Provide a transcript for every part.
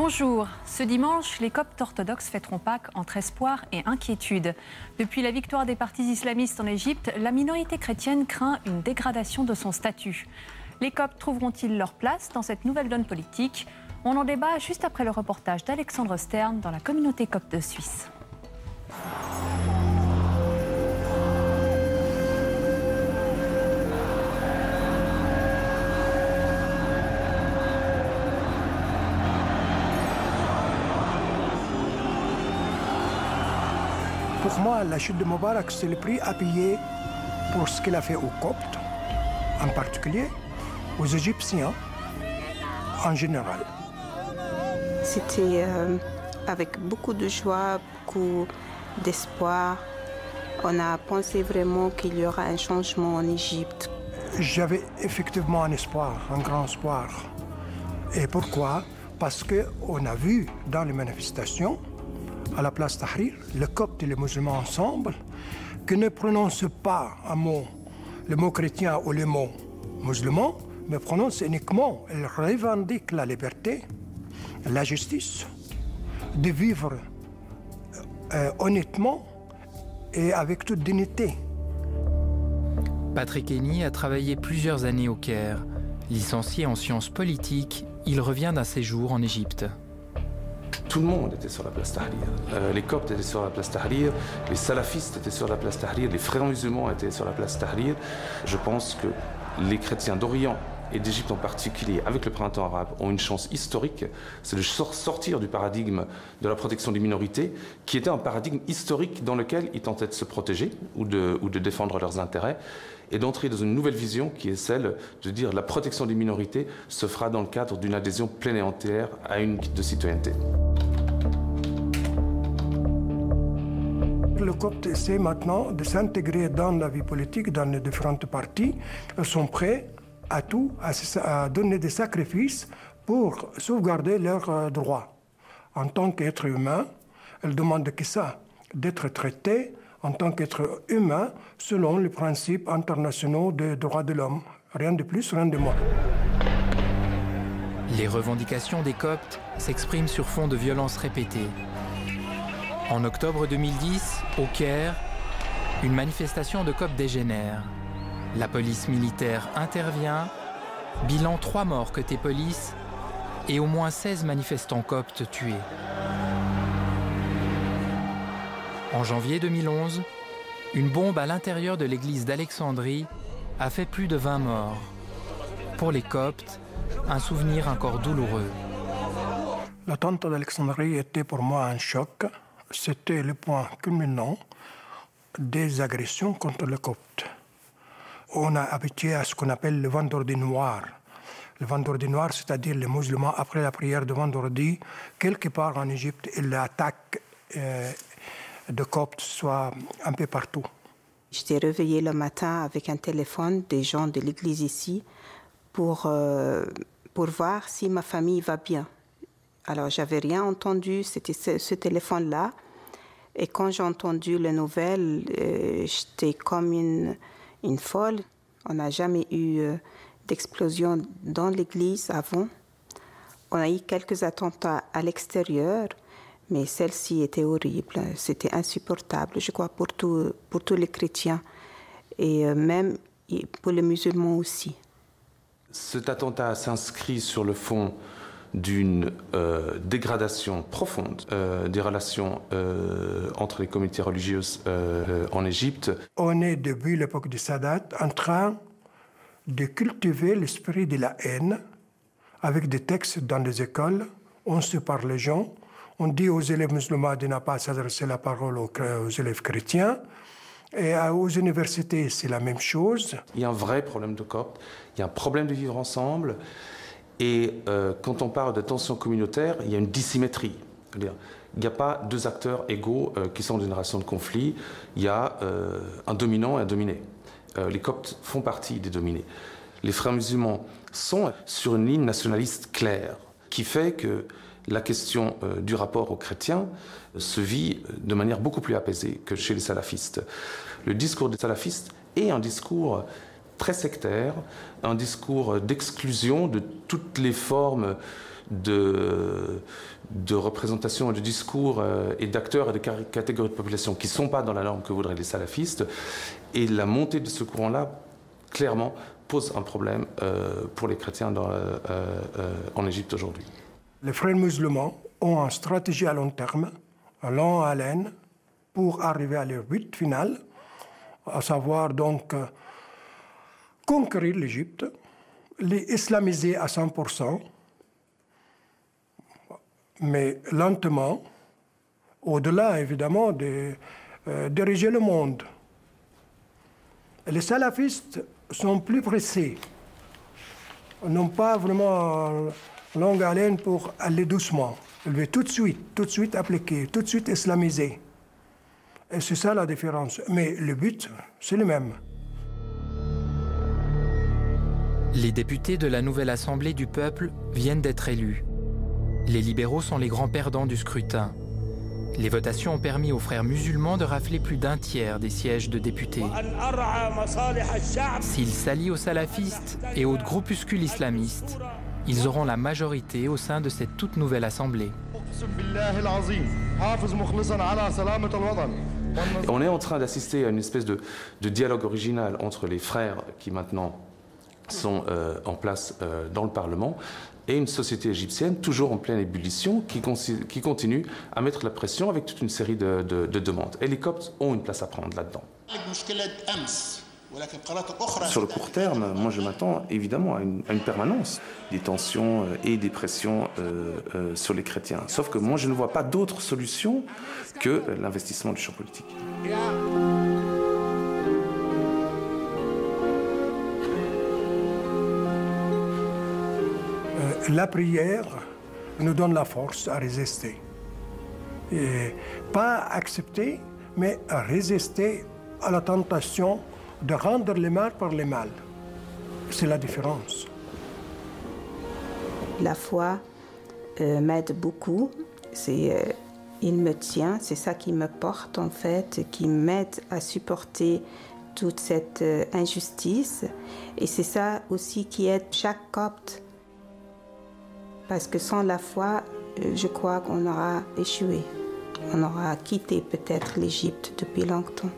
Bonjour. Ce dimanche, les Coptes orthodoxes fêteront Pâques entre espoir et inquiétude. Depuis la victoire des partis islamistes en Égypte, la minorité chrétienne craint une dégradation de son statut. Les Coptes trouveront-ils leur place dans cette nouvelle donne politique? On en débat juste après le reportage d'Alexandre Stern dans la communauté copte de Suisse. Pour moi, la chute de Moubarak, c'est le prix à payer pour ce qu'il a fait aux Coptes, en particulier, aux Égyptiens, en général. C'était avec beaucoup de joie, beaucoup d'espoir. On a pensé vraiment qu'il y aura un changement en Égypte. J'avais effectivement un espoir, un grand espoir. Et pourquoi? Parce qu'on a vu dans les manifestations, à la place Tahrir, les Coptes et les musulmans ensemble, qui ne prononcent pas le mot chrétien ou le mot musulman, mais prononcent uniquement, ils revendiquent la liberté, la justice, de vivre honnêtement et avec toute dignité. Patrick Henny a travaillé plusieurs années au Caire. Licencié en sciences politiques, il revient d'un séjour en Égypte. Tout le monde était sur la place Tahrir. Les Coptes étaient sur la place Tahrir, les salafistes étaient sur la place Tahrir, les frères musulmans étaient sur la place Tahrir. Je pense que les chrétiens d'Orient et d'Égypte en particulier, avec le printemps arabe, ont une chance historique, c'est de sortir du paradigme de la protection des minorités, qui était un paradigme historique dans lequel ils tentaient de se protéger ou de défendre leurs intérêts, et d'entrer dans une nouvelle vision qui est celle de dire la protection des minorités se fera dans le cadre d'une adhésion pleine et entière à une de citoyenneté. Les Coptes essaient maintenant de s'intégrer dans la vie politique, dans les différentes partis. Ils sont prêts à tout, à donner des sacrifices pour sauvegarder leurs droits. En tant qu'être humain, ils demandent que ça, d'être traités en tant qu'être humain selon les principes internationaux des droits de l'homme. Rien de plus, rien de moins. Les revendications des Coptes s'expriment sur fond de violences répétées. En octobre 2010, au Caire, une manifestation de Coptes dégénère. La police militaire intervient, bilan 3 morts côté police et au moins 16 manifestants coptes tués. En janvier 2011, une bombe à l'intérieur de l'église d'Alexandrie a fait plus de 20 morts. Pour les Coptes, un souvenir encore douloureux. L'attentat d'Alexandrie était pour moi un choc. C'était le point culminant des agressions contre les Coptes. On a habitué à ce qu'on appelle le vendredi noir. Le vendredi noir, c'est-à-dire les musulmans, après la prière de vendredi, quelque part en Égypte, ils attaquent de Coptes, soit un peu partout. J'étais réveillée le matin avec un téléphone des gens de l'église ici pour voir si ma famille va bien. Alors, j'avais rien entendu, c'était ce téléphone-là. Et quand j'ai entendu les nouvelles, j'étais comme une folle. On n'a jamais eu d'explosion dans l'église avant. On a eu quelques attentats à l'extérieur, mais celle-ci était horrible. C'était insupportable, je crois, pour tous les chrétiens et même pour les musulmans aussi. Cet attentat s'inscrit sur le fond d'une dégradation profonde des relations entre les communautés religieuses en Égypte. On est, depuis l'époque de Sadat, en train de cultiver l'esprit de la haine avec des textes dans les écoles. On sépare les gens. On dit aux élèves musulmans de ne pas s'adresser la parole aux élèves chrétiens. Et aux universités, c'est la même chose. Il y a un vrai problème de Coptes. Il y a un problème de vivre ensemble. Et quand on parle de tension communautaire, il y a une dissymétrie. Il n'y a pas deux acteurs égaux qui sont dans une relation de conflit. Il y a un dominant et un dominé. Les Coptes font partie des dominés. Les frères musulmans sont sur une ligne nationaliste claire qui fait que la question du rapport aux chrétiens se vit de manière beaucoup plus apaisée que chez les salafistes. Le discours des salafistes est un discours très sectaire, un discours d'exclusion de toutes les formes de représentation, de discours et d'acteurs et de catégories de population qui ne sont pas dans la norme que voudraient les salafistes. Et la montée de ce courant-là, clairement, pose un problème pour les chrétiens en Égypte aujourd'hui. Les frères musulmans ont une stratégie à long terme, à longue haleine, pour arriver à leur but final, à savoir donc conquérir l'Égypte, les islamiser à 100%, mais lentement, au-delà évidemment de diriger le monde. Les salafistes sont plus pressés, n'ont pas vraiment longue haleine pour aller doucement. Ils veulent tout de suite appliquer, tout de suite islamiser. Et c'est ça la différence. Mais le but, c'est le même. Les députés de la nouvelle Assemblée du peuple viennent d'être élus. Les libéraux sont les grands perdants du scrutin. Les votations ont permis aux frères musulmans de rafler plus d'un tiers des sièges de députés. S'ils s'allient aux salafistes et aux groupuscules islamistes, ils auront la majorité au sein de cette toute nouvelle Assemblée. On est en train d'assister à une espèce de dialogue original entre les frères qui maintenant sont en place dans le Parlement et une société égyptienne toujours en pleine ébullition qui continue à mettre la pression avec toute une série de demandes. Et les Coptes ont une place à prendre là-dedans. Sur le court terme, moi je m'attends évidemment à une permanence des tensions et des pressions sur les chrétiens. Sauf que moi je ne vois pas d'autre solution que l'investissement du champ politique. La prière nous donne la force à résister. Et pas accepter, mais à résister à la tentation de rendre le mal par le mal. C'est la différence. La foi m'aide beaucoup. Il me tient, c'est ça qui me porte en fait, qui m'aide à supporter toute cette injustice. Et c'est ça aussi qui aide chaque Copte. Parce que sans la foi, je crois qu'on aura échoué. On aura quitté peut-être l'Égypte depuis longtemps.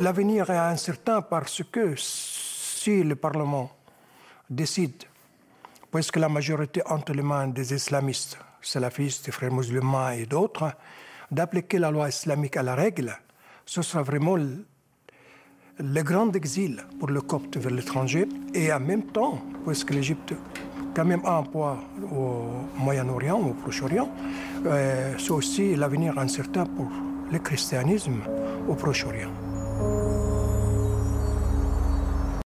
L'avenir est incertain parce que si le Parlement décide, puisque la majorité entre les mains des islamistes, salafistes, des frères musulmans et d'autres, d'appliquer la loi islamique à la règle, ce sera vraiment le grand exil pour le Copte vers l'étranger. Et en même temps, puisque l'Égypte quand même a un poids au Moyen-Orient, au Proche-Orient, c'est aussi l'avenir incertain pour le christianisme au Proche-Orient.